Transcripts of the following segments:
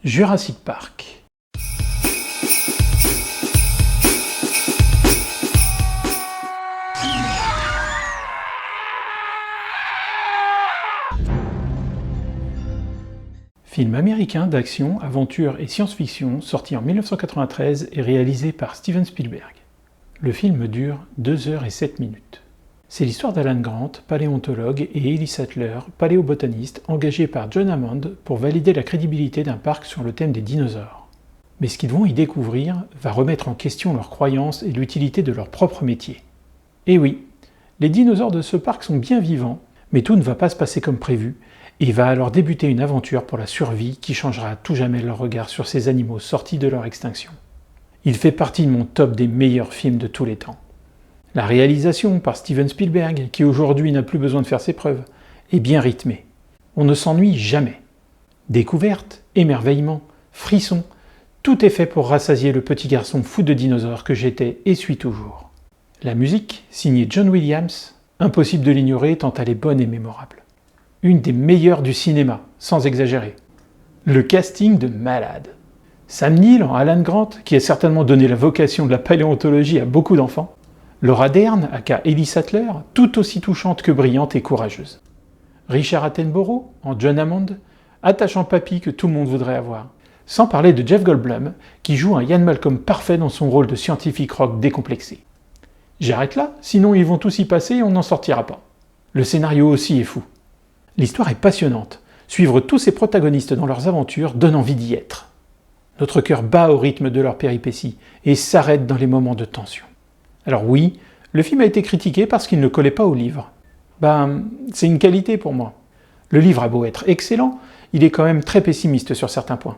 Jurassic Park. Film américain d'action, aventure et science-fiction sorti en 1993 et réalisé par Steven Spielberg. Le film dure 2 heures et 7 minutes. C'est l'histoire d'Alan Grant, paléontologue, et Ellie Sattler, paléobotaniste, engagés par John Hammond pour valider la crédibilité d'un parc sur le thème des dinosaures. Mais ce qu'ils vont y découvrir va remettre en question leurs croyances et l'utilité de leur propre métier. Et oui, les dinosaures de ce parc sont bien vivants, mais tout ne va pas se passer comme prévu, et va alors débuter une aventure pour la survie qui changera à tout jamais leur regard sur ces animaux sortis de leur extinction. Il fait partie de mon top des meilleurs films de tous les temps. La réalisation par Steven Spielberg, qui aujourd'hui n'a plus besoin de faire ses preuves, est bien rythmée. On ne s'ennuie jamais. Découverte, émerveillement, frissons, tout est fait pour rassasier le petit garçon fou de dinosaures que j'étais et suis toujours. La musique, signée John Williams, impossible de l'ignorer tant elle est bonne et mémorable. Une des meilleures du cinéma, sans exagérer. Le casting de malade. Sam Neill en Alan Grant, qui a certainement donné la vocation de la paléontologie à beaucoup d'enfants. Laura Dern, aka Ellie Sattler, tout aussi touchante que brillante et courageuse. Richard Attenborough en John Hammond, attachant papy que tout le monde voudrait avoir. Sans parler de Jeff Goldblum, qui joue un Ian Malcolm parfait dans son rôle de scientifique rock décomplexé. J'arrête là, sinon ils vont tous y passer et on n'en sortira pas. Le scénario aussi est fou. L'histoire est passionnante. Suivre tous ces protagonistes dans leurs aventures donne envie d'y être. Notre cœur bat au rythme de leurs péripéties et s'arrête dans les moments de tension. Alors oui, le film a été critiqué parce qu'il ne collait pas au livre. C'est une qualité pour moi. Le livre a beau être excellent, il est quand même très pessimiste sur certains points.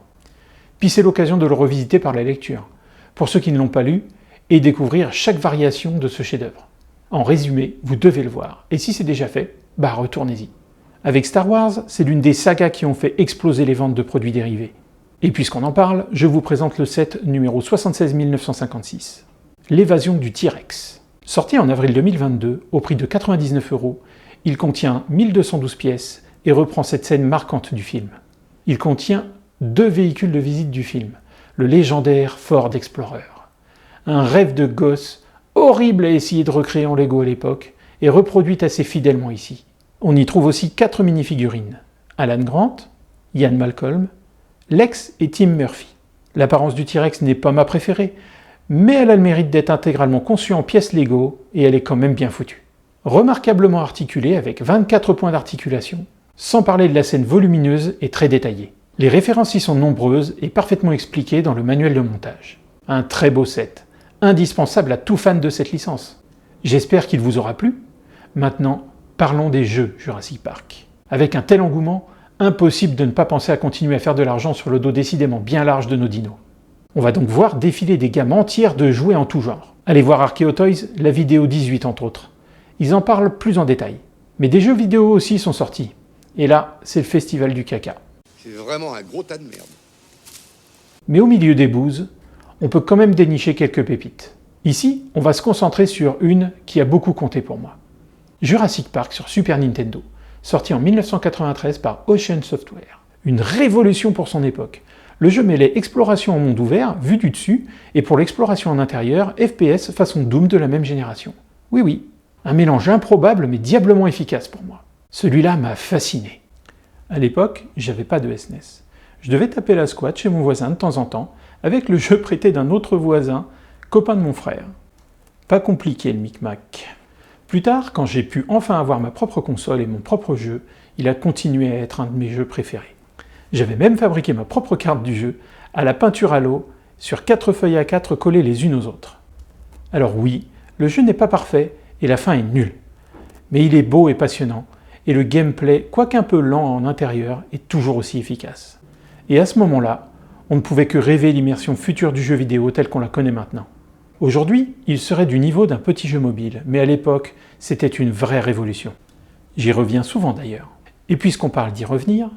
Puis c'est l'occasion de le revisiter par la lecture, pour ceux qui ne l'ont pas lu, et découvrir chaque variation de ce chef-d'œuvre. En résumé, vous devez le voir, et si c'est déjà fait, retournez-y. Avec Star Wars, c'est l'une des sagas qui ont fait exploser les ventes de produits dérivés. Et puisqu'on en parle, je vous présente le set numéro 76956. L'évasion du T-Rex. Sorti en avril 2022, au prix de 99 €, il contient 1212 pièces et reprend cette scène marquante du film. Il contient 2 véhicules de visite du film, le légendaire Ford Explorer. Un rêve de gosse, horrible à essayer de recréer en Lego à l'époque, et reproduit assez fidèlement ici. On y trouve aussi 4 mini-figurines. Alan Grant, Ian Malcolm, Lex et Tim Murphy. L'apparence du T-Rex n'est pas ma préférée, mais elle a le mérite d'être intégralement conçue en pièces Lego et elle est quand même bien foutue. Remarquablement articulée avec 24 points d'articulation, sans parler de la scène volumineuse et très détaillée. Les références y sont nombreuses et parfaitement expliquées dans le manuel de montage. Un très beau set, indispensable à tout fan de cette licence. J'espère qu'il vous aura plu. Maintenant, parlons des jeux Jurassic Park. Avec un tel engouement, impossible de ne pas penser à continuer à faire de l'argent sur le dos décidément bien large de nos dinos. On va donc voir défiler des gammes entières de jouets en tout genre. Allez voir Archeo Toys, la vidéo 18 entre autres. Ils en parlent plus en détail. Mais des jeux vidéo aussi sont sortis. Et là, c'est le festival du caca. C'est vraiment un gros tas de merde. Mais au milieu des bouses, on peut quand même dénicher quelques pépites. Ici, on va se concentrer sur une qui a beaucoup compté pour moi. Jurassic Park sur Super Nintendo, sorti en 1993 par Ocean Software. Une révolution pour son époque. Le jeu mêlait exploration en monde ouvert, vue du dessus, et pour l'exploration en intérieur, FPS façon Doom de la même génération. Oui, un mélange improbable mais diablement efficace pour moi. Celui-là m'a fasciné. À l'époque, j'avais pas de SNES. Je devais taper la squat chez mon voisin de temps en temps, avec le jeu prêté d'un autre voisin, copain de mon frère. Pas compliqué le micmac. Plus tard, quand j'ai pu enfin avoir ma propre console et mon propre jeu, il a continué à être un de mes jeux préférés. J'avais même fabriqué ma propre carte du jeu, à la peinture à l'eau, sur 4 feuilles A4 collées les unes aux autres. Alors oui, le jeu n'est pas parfait, et la fin est nulle. Mais il est beau et passionnant, et le gameplay, quoique un peu lent en intérieur, est toujours aussi efficace. Et à ce moment-là, on ne pouvait que rêver l'immersion future du jeu vidéo tel qu'on la connaît maintenant. Aujourd'hui, il serait du niveau d'un petit jeu mobile, mais à l'époque, c'était une vraie révolution. J'y reviens souvent d'ailleurs. Et puisqu'on parle d'y revenir,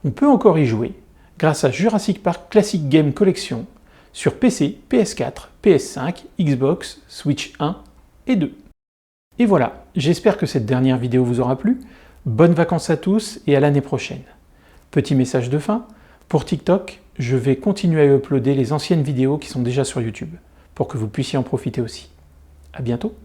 on peut encore y jouer, grâce à Jurassic Park Classic Game Collection, sur PC, PS4, PS5, Xbox, Switch 1 et 2. Et voilà, j'espère que cette dernière vidéo vous aura plu. Bonnes vacances à tous et à l'année prochaine. Petit message de fin, pour TikTok, je vais continuer à uploader les anciennes vidéos qui sont déjà sur YouTube, pour que vous puissiez en profiter aussi. À bientôt!